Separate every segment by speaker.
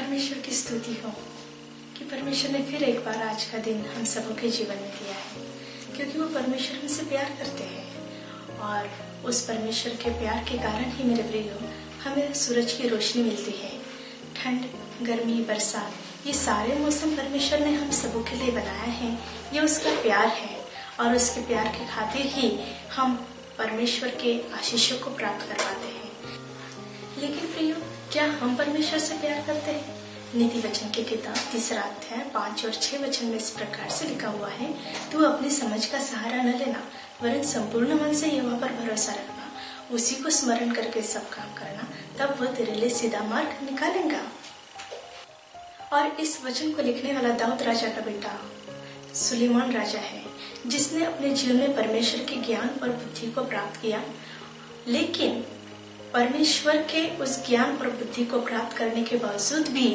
Speaker 1: परमेश्वर की स्तुति हो कि परमेश्वर ने फिर एक बार आज का दिन हम सबों के जीवन में दिया है, क्योंकि वो परमेश्वर हमसे प्यार करते हैं और उस परमेश्वर के प्यार के कारण ही मेरे प्रियो हमें सूरज की रोशनी मिलती है। ठंड, गर्मी, बरसात, ये सारे मौसम परमेश्वर ने हम सबों के लिए बनाया है। ये उसका प्यार है और उसके प्यार के खातिर ही हम परमेश्वर के आशीषों को प्राप्त कर पाते हैं। लेकिन प्रियो, क्या हम परमेश्वर से प्यार करते हैं? नीति वचन की किताब 3 अध्याय 5 और 6 वचन में इस प्रकार से लिखा हुआ है, तू अपनी समझ का सहारा न लेना, वरन संपूर्ण मन से यहोवा पर भरोसा रखना, उसी को स्मरण करके सब काम करना, तब वह तेरे लिए सीधा मार्ग निकालेगा। और इस वचन को लिखने वाला दाऊद राजा का बेटा सुलेमान राजा है, जिसने अपने जीवन में परमेश्वर के ज्ञान और बुद्धि को प्राप्त किया। लेकिन परमेश्वर के उस ज्ञान और बुद्धि को प्राप्त करने के बावजूद भी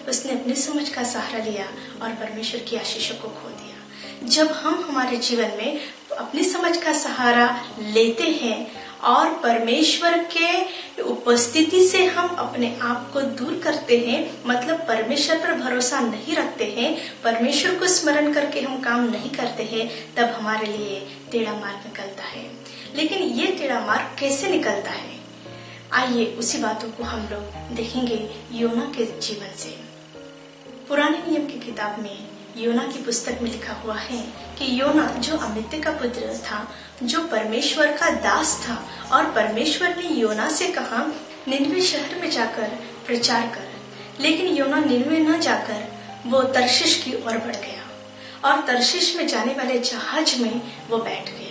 Speaker 1: उसने अपनी समझ का सहारा लिया और परमेश्वर की आशीषों को खो दिया। जब हम हमारे जीवन में अपनी समझ का सहारा लेते हैं और परमेश्वर के उपस्थिति से हम अपने आप को दूर करते हैं, मतलब परमेश्वर पर भरोसा नहीं रखते हैं, परमेश्वर को स्मरण करके हम काम नहीं करते हैं, तब हमारे लिए टेढ़ा मार्ग निकलता है। लेकिन ये टेढ़ा मार्ग कैसे निकलता है? आइए उसी बातों को हम लोग देखेंगे योना के जीवन से। पुराने नियम की किताब में योना की पुस्तक में लिखा हुआ है कि योना जो अमित्य का पुत्र था, जो परमेश्वर का दास था, और परमेश्वर ने योना से कहा निनवे शहर में जाकर प्रचार कर। लेकिन योना निनवे न जाकर वो तर्शीश की ओर बढ़ गया और तर्शीश में जाने वाले जहाज में वो बैठ गया।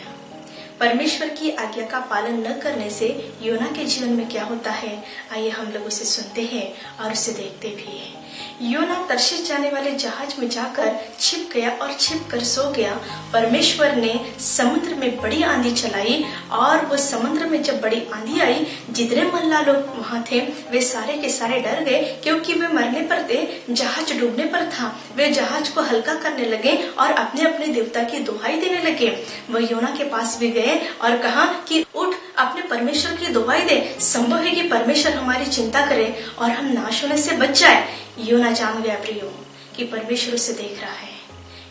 Speaker 1: परमेश्वर की आज्ञा का पालन न करने से योना के जीवन में क्या होता है, आइए हम लोग उसे सुनते हैं और उसे देखते भी हैं। योना तर्शीश जाने वाले जहाज में जाकर छिप गया और छिप कर सो गया। परमेश्वर ने समुद्र में बड़ी आंधी चलाई और वो समुद्र में जब बड़ी आंधी आई, जितने मल्लाह लोग वहां थे वे सारे के सारे डर गए, क्योंकि वे मरने पर थे, जहाज डूबने पर था। वे जहाज को हल्का करने लगे और अपने अपने देवता की दुहाई देने लगे। वह योना के पास भी गए और कहा कि उठ, अपने परमेश्वर की दुहाई दे, संभव है कि परमेश्वर हमारी चिंता करे और हम नाश होने से बच जाए। योना जान गया प्रियो कि परमेश्वर उसे देख रहा है।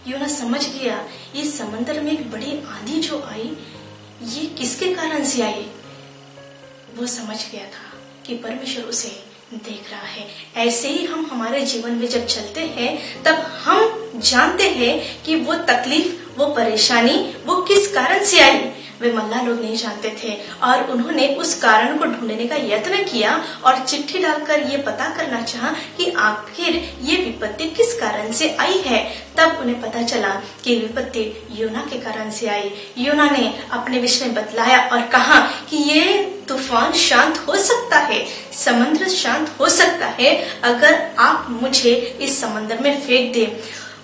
Speaker 1: योना समझ गया ये समंदर में एक बड़ी आंधी जो आई, ये किसके कारण से आई। वो समझ गया था कि परमेश्वर उसे देख रहा है। ऐसे ही हम हमारे जीवन में जब चलते हैं तब हम जानते हैं कि वो तकलीफ, वो परेशानी, वो किस कारण से आई। वे मल्लाह लोग नहीं जानते थे और उन्होंने उस कारण को ढूंढने का यत्न किया और चिट्ठी डालकर ये पता करना चाहा कि आखिर ये विपत्ति किस कारण से आई है। तब उन्हें पता चला कि विपत्ति योना के कारण से आई। योना ने अपने विषय में बतलाया और कहा कि ये तूफान शांत हो सकता है, समुद्र शांत हो सकता है अगर आप मुझे इस समंदर में फेंक दे।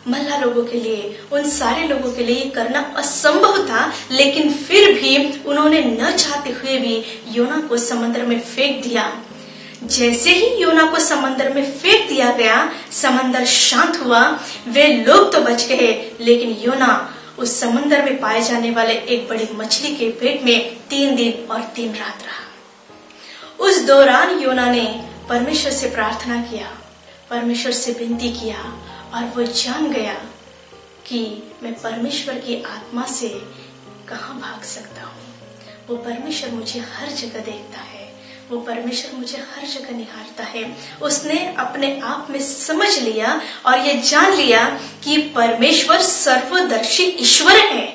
Speaker 1: मल्लाह लोगों के लिए, उन सारे लोगों के लिए करना असंभव था, लेकिन फिर भी उन्होंने न चाहते हुए भी योना को समंदर में फेंक दिया। जैसे ही योना को समंदर में फेंक दिया गया, समंदर शांत हुआ। वे लोग तो बच गए, लेकिन योना उस समंदर में पाए जाने वाले एक बड़ी मछली के पेट में 3 दिन और 3 रात रहा। उस दौरान योना ने परमेश्वर से प्रार्थना किया, परमेश्वर से विनती किया और वो जान गया कि मैं परमेश्वर की आत्मा से कहाँ भाग सकता हूँ। वो परमेश्वर मुझे हर जगह देखता है, वो परमेश्वर मुझे हर जगह निहारता है। उसने अपने आप में समझ लिया और ये जान लिया कि परमेश्वर सर्वदर्शी ईश्वर है,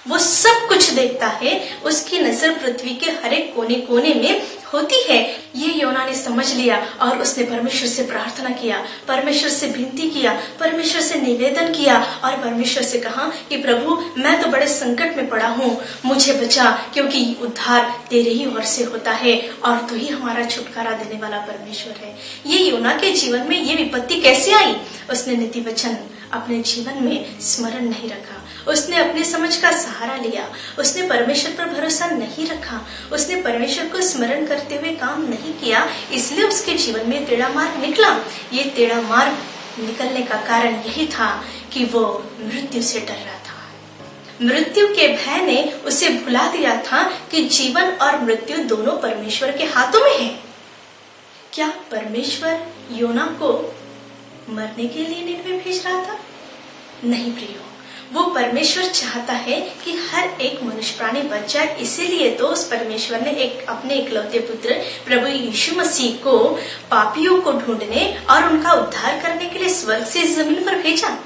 Speaker 1: वो सब कुछ देखता है, उसकी नजर पृथ्वी के हर एक कोने कोने में होती है। ये योना ने समझ लिया और उसने परमेश्वर से प्रार्थना किया, परमेश्वर से विनती किया, परमेश्वर से निवेदन किया और परमेश्वर से कहा कि प्रभु, मैं तो बड़े संकट में पड़ा हूँ, मुझे बचा, क्योंकि उद्धार तेरे ही ओर से होता है और तू ही हमारा छुटकारा देने वाला परमेश्वर है। ये योना के जीवन में ये विपत्ति कैसे आई? उसने नीति वचन अपने जीवन में स्मरण नहीं रखा, उसने अपनी समझ का सहारा लिया, उसने परमेश्वर पर भरोसा नहीं रखा, उसने परमेश्वर को स्मरण करते हुए काम नहीं किया, इसलिए उसके जीवन में टेढ़ा मार्ग निकला। ये टेढ़ा मार्ग निकलने का कारण यही था कि वो मृत्यु से डर रहा था। मृत्यु के भय ने उसे भुला दिया था कि जीवन और मृत्यु दोनों परमेश्वर के हाथों में है। क्या परमेश्वर योना को मरने के लिए निन्वे भेज रहा था? नहीं प्रियो, वो परमेश्वर चाहता है कि हर एक मनुष्य प्राणी बच जाए। इसीलिए तो उस परमेश्वर ने अपने इकलौते पुत्र प्रभु यीशु मसीह को पापियों को ढूंढने और उनका उद्धार करने के लिए स्वर्ग से जमीन पर भेजा।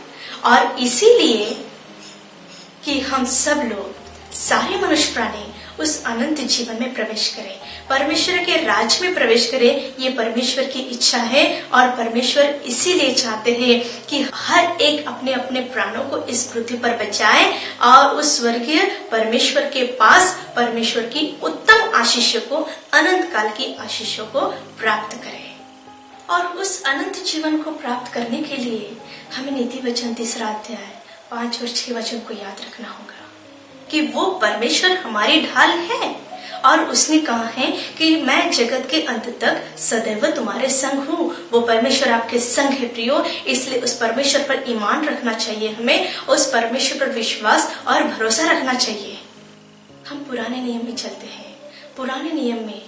Speaker 1: और इसीलिए कि हम सब लोग, सारे मनुष्य प्राणी उस अनंत जीवन में प्रवेश करें, परमेश्वर के राज्य में प्रवेश करें, ये परमेश्वर की इच्छा है। और परमेश्वर इसीलिए चाहते हैं कि हर एक अपने अपने प्राणों को इस पृथ्वी पर बचाए और उस स्वर्गीय परमेश्वर के पास परमेश्वर की उत्तम आशीषों को, अनंत काल की आशीषों को प्राप्त करें। और उस अनंत जीवन को प्राप्त करने के लिए हमें नीति वचन 3 अध्याय 5 और 6 वचन को याद रखना होगा कि वो परमेश्वर हमारी ढाल है और उसने कहा है कि मैं जगत के अंत तक सदैव तुम्हारे संग हूँ। वो परमेश्वर आपके संग है प्रियो, इसलिए उस परमेश्वर पर ईमान रखना चाहिए। हमें उस परमेश्वर पर विश्वास और भरोसा रखना चाहिए। हम पुराने नियम में चलते हैं। पुराने नियम में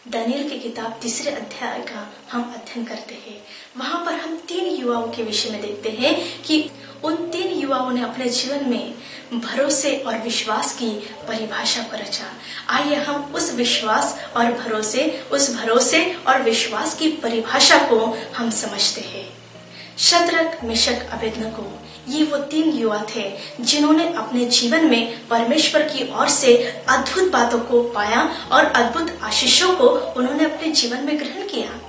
Speaker 1: दानियल की किताब 3 अध्याय का हम अध्ययन करते हैं। वहां पर हम 3 युवाओं के विषय में देखते हैं कि उन 3 युवाओं ने अपने जीवन में भरोसे और विश्वास की परिभाषा को रचा। आइए हम उस विश्वास और भरोसे और विश्वास की परिभाषा को हम समझते हैं। शद्रक, मेशक, अबेदनगो, ये वो 3 युवा थे जिन्होंने अपने जीवन में परमेश्वर की ओर से अद्भुत बातों को पाया और अद्भुत आशीषों को उन्होंने अपने जीवन में ग्रहण किया।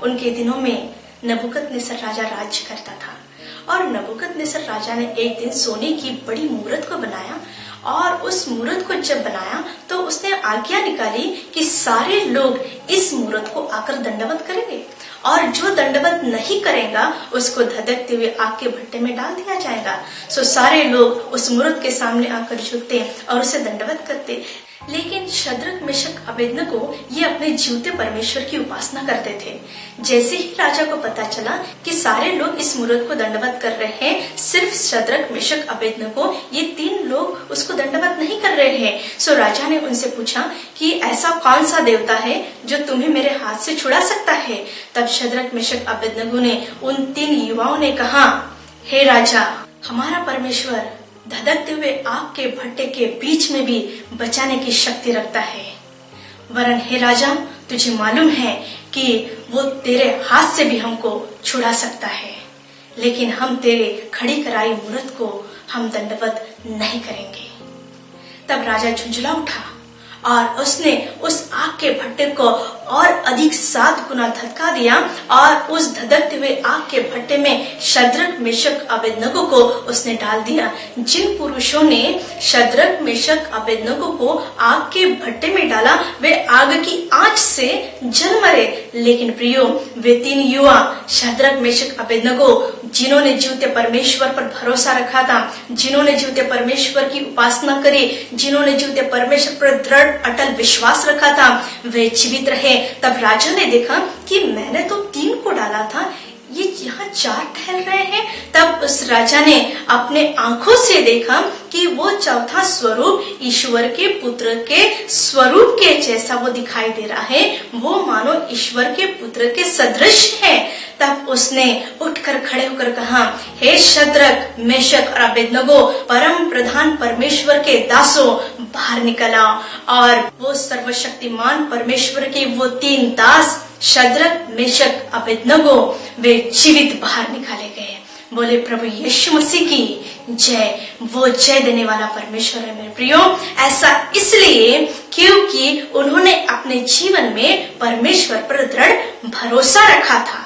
Speaker 1: उनके दिनों में नबूकदनेस्सर राजा राज्य करता था और नबूकदनेस्सर राजा ने एक दिन सोने की बड़ी मूर्त को बनाया और उस मूर्त को जब बनाया तो उसने आज्ञा निकाली कि सारे लोग इस मूर्त को आकर दंडवत करेंगे और जो दंडवत नहीं करेगा उसको धधकते हुए आग के भट्टे में डाल दिया जाएगा। सो सारे लोग उस मूर्त के सामने आकर झुकते और उसे दंडवत करते। लेकिन शद्रक, मेशक, अबेदनगो ये अपने जीवते परमेश्वर की उपासना करते थे। जैसे ही राजा को पता चला कि सारे लोग इस मूर्त को दंडवत कर रहे हैं, सिर्फ शद्रक, मेशक, अबेदनगो ये 3 लोग उसको दंडवत नहीं कर रहे हैं। सो राजा ने उनसे पूछा कि ऐसा कौन सा देवता है जो तुम्हें मेरे हाथ से छुड़ा सकता है। तब शद्रक, मेशक, अबेदनगो ने उन 3 युवाओं ने कहा, हे राजा, हमारा परमेश्वर धधकते हुए आग के भट्टे के बीच में भी बचाने की शक्ति रखता है। वरन हे राजा, तुझे मालूम है कि वो तेरे हाथ से भी हमको छुड़ा सकता है, लेकिन हम तेरे खड़ी कराई मूर्त को हम दंडवत नहीं करेंगे। तब राजा झुंझला उठा और उसने उस आग के भट्टे को और अधिक 7 गुना धधका दिया और उस धधकते हुए आग के भट्टे में शद्रक, मेशक, अबेदनगो को उसने डाल दिया। जिन पुरुषों ने शद्रक, मेशक, अबेदनगो को आग के भट्टे में डाला वे आग की आंच से जल मरे। लेकिन प्रियो, वे 3 युवा शद्रक, मेशक, अबेदनगो जिन्होंने जीवते परमेश्वर पर भरोसा रखा था, जिन्होंने जीवते परमेश्वर की उपासना करी, जिन्होंने जीवते परमेश्वर पर दृढ़ अटल विश्वास रखा था, वे जीवित रहे। तब राजा ने देखा कि मैंने तो 3 को डाला था, ये यहाँ 4 टहल रहे हैं। तब उस राजा ने अपने आंखों से देखा कि वो चौथा स्वरूप ईश्वर के पुत्र के स्वरूप के जैसा वो दिखाई दे रहा है, वो मानो ईश्वर के पुत्र के सदृश है। तब उसने उठकर खड़े होकर कहा, हे शद्रक, मेशक और अबेदनगो, परम प्रधान परमेश्वर के दासों, बाहर निकल आओ। और वो सर्वशक्तिमान परमेश्वर के वो 3 दास शद्रक, मेशक, अबेदनगो वे जीवित बाहर निकाले गए। बोले प्रभु यीशु मसीह की जय। वो जय देने वाला परमेश्वर है मेरे प्रियो। ऐसा इसलिए क्योंकि उन्होंने अपने जीवन में परमेश्वर पर दृढ़ भरोसा रखा था।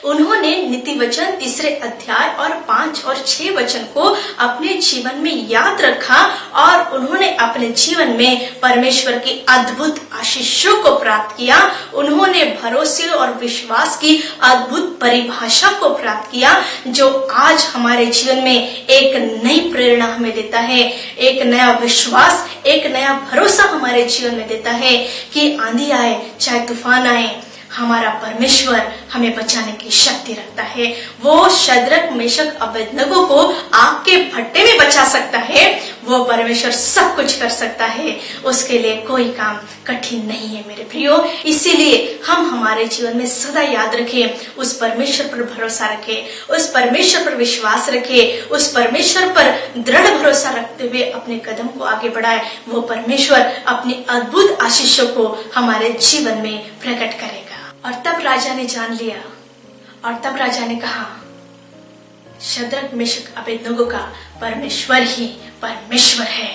Speaker 1: उन्होंने नीति वचन 3 अध्याय और 5 और 6 वचन को अपने जीवन में याद रखा और उन्होंने अपने जीवन में परमेश्वर की अद्भुत आशीषों को प्राप्त किया। उन्होंने भरोसे और विश्वास की अद्भुत परिभाषा को प्राप्त किया, जो आज हमारे जीवन में एक नई प्रेरणा हमें देता है, एक नया विश्वास, एक नया भरोसा हमारे जीवन में देता है कि आंधी आए चाहे तूफान आए, हमारा परमेश्वर हमें बचाने की शक्ति रखता है। वो शद्रक मेशक अबेदनगो को आग के भट्टे में बचा सकता है। वो परमेश्वर सब कुछ कर सकता है, उसके लिए कोई काम कठिन नहीं है मेरे प्रियो। इसीलिए हम हमारे जीवन में सदा याद रखें, उस परमेश्वर पर भरोसा रखें, उस परमेश्वर पर विश्वास रखें, उस परमेश्वर पर दृढ़ भरोसा रखते हुए अपने कदम को आगे बढ़ाए। वो परमेश्वर अपनी अद्भुत आशीषों को हमारे जीवन में प्रकट करेगा। और तब राजा ने जान लिया, और तब राजा ने कहा, शद्रक मेशक अबेदनगो का परमेश्वर ही परमेश्वर है।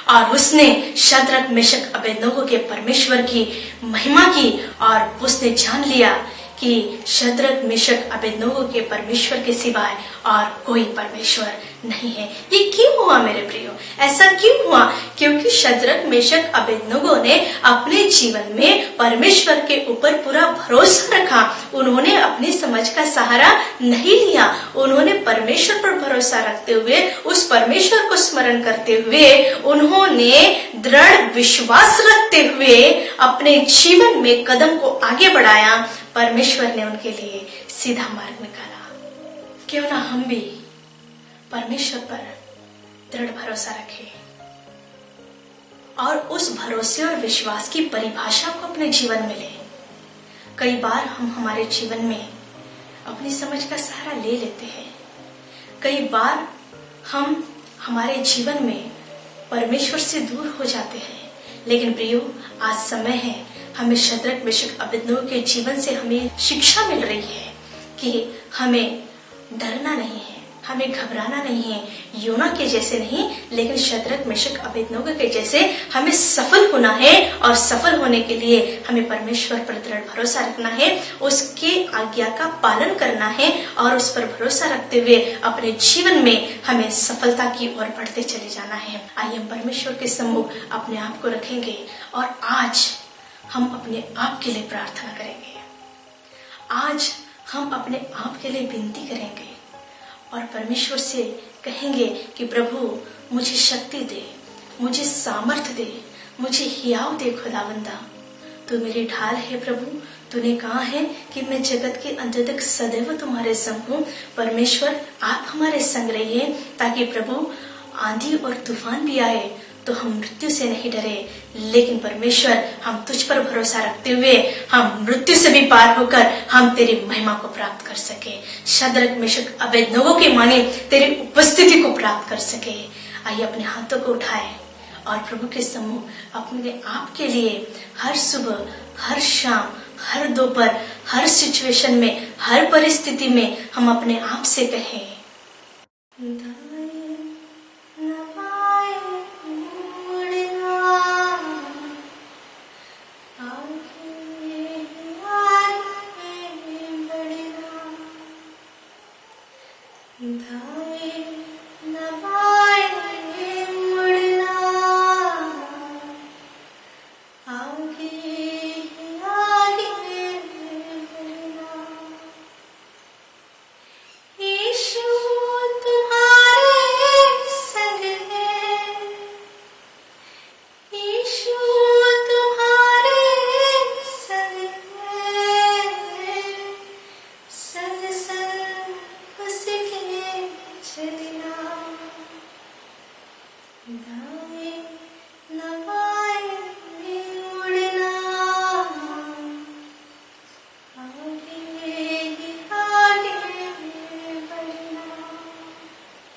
Speaker 1: और उसने शद्रक मेशक अबेदनगो के परमेश्वर की महिमा की, और उसने जान लिया कि शद्रक मेशक अबेदनगो के परमेश्वर के सिवाय और कोई परमेश्वर नहीं है। ये क्यों हुआ मेरे प्रियो? ऐसा क्यों हुआ? क्योंकि शद्रक मेशक अबेदनगो ने अपने जीवन में परमेश्वर के ऊपर पूरा भरोसा रखा। उन्होंने अपनी समझ का सहारा नहीं लिया। उन्होंने परमेश्वर पर भरोसा रखते हुए, उस परमेश्वर को स्मरण करते हुए, उन्होंने दृढ़ विश्वास रखते हुए अपने जीवन में कदम को आगे बढ़ाया। परमेश्वर ने उनके लिए सीधा मार्ग निकाला। क्यों ना हम भी परमेश्वर पर दृढ़ भरोसा रखें और उस भरोसे और विश्वास की परिभाषा को अपने जीवन में लें। कई बार हम हमारे जीवन में अपनी समझ का सहारा ले लेते हैं। कई बार हम हमारे जीवन में परमेश्वर से दूर हो जाते हैं। लेकिन प्रियो, आज समय है, हमें शद्रक मेशक अबेदनगो के जीवन से हमें शिक्षा मिल रही है कि हमें डरना नहीं है, हमें घबराना नहीं है। योना के जैसे नहीं, लेकिन शद्रक मेशक अबेदनगो के जैसे हमें सफल होना है। और सफल होने के लिए हमें परमेश्वर पर दृढ़ भरोसा रखना है, उसके आज्ञा का पालन करना है, और उस पर भरोसा रखते हुए अपने जीवन में हमें सफलता की ओर बढ़ते चले जाना है। आइए हम परमेश्वर के सम्मुख अपने आप को रखेंगे और आज हम अपने आप के लिए प्रार्थना करेंगे। आज हम अपने आप के लिए विनती करेंगे और परमेश्वर से कहेंगे कि प्रभु मुझे शक्ति दे, मुझे सामर्थ दे, मुझे हियाव दे। खुदावंदा, तू मेरी ढाल है प्रभु। तूने कहा है कि मैं जगत के अंत तक सदैव तुम्हारे संग हूँ। परमेश्वर, आप हमारे संग रहिए, ताकि प्रभु आंधी और तूफान भी आए तो हम मृत्यु से नहीं डरे, लेकिन परमेश्वर हम तुझ पर भरोसा रखते हुए हम मृत्यु से भी पार होकर हम तेरी महिमा को प्राप्त कर सके। शद्रक मेशक अबेदनगो के माने तेरी उपस्थिति को प्राप्त कर सके। आइए अपने हाथों को उठाए और प्रभु के सम्मुख अपने आप के लिए हर सुबह, हर शाम, हर दोपहर, हर सिचुएशन में, हर परिस्थिति में हम अपने आप से कहें,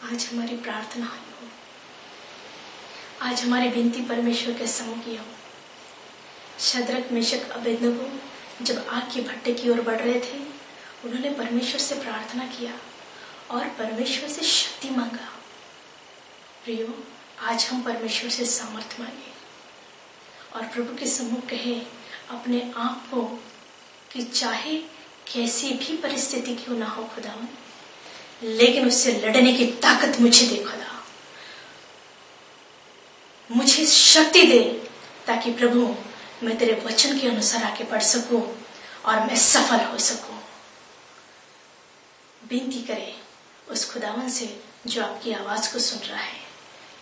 Speaker 1: आज हमारी प्रार्थना हो, आज हमारी विनती परमेश्वर के सम्मुख की हो। शद्रक मेशक अबेदनगो जब आग के भट्टे की ओर बढ़ रहे थे, उन्होंने परमेश्वर से प्रार्थना किया और परमेश्वर से शक्ति मांगा। प्रियो, आज हम परमेश्वर से सामर्थ मांगे और प्रभु के सम्मुख कहे अपने आप को कि चाहे कैसी भी परिस्थिति क्यों ना हो खुदावन, लेकिन उससे लड़ने की ताकत मुझे दे खुदा। मुझे शक्ति दे ताकि प्रभु मैं तेरे वचन के अनुसार आगे बढ़ सकूं और मैं सफल हो सकूं। विनती करें उस खुदावन से जो आपकी आवाज को सुन रहा है,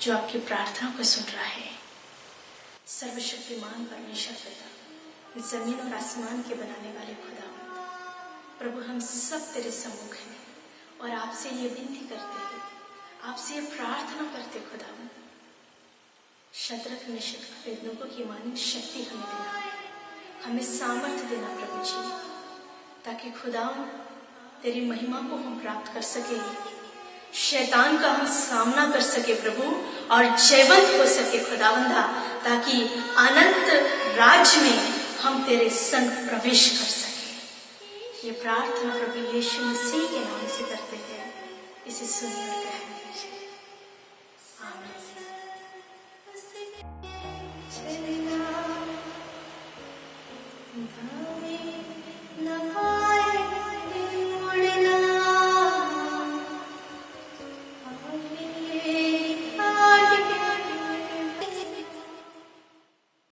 Speaker 1: जो आपकी प्रार्थना को सुन रहा है। सर्वशक्तिमान परमेश्वर पिता, जमीन और आसमान के बनाने वाले खुदा, प्रभु हम सब तेरे सम्मुख हैं और आपसे ये विनती करते हैं, आपसे ये प्रार्थना करते खुदा, शद्रक मेशक अबेदनगो की मानी शक्ति हमें देना, हमें सामर्थ्य देना प्रभु जी, ताकि खुदा तेरी महिमा को हम प्राप्त कर सके, शैतान का हम सामना कर सके प्रभु और जयवंत हो सके खुदावंदा, ताकि अनंत राज्य में हम तेरे संग प्रवेश कर सके। ये प्रार्थना प्रभु यीशु मसीह के नाम से करते हैं, इसे सुनिए।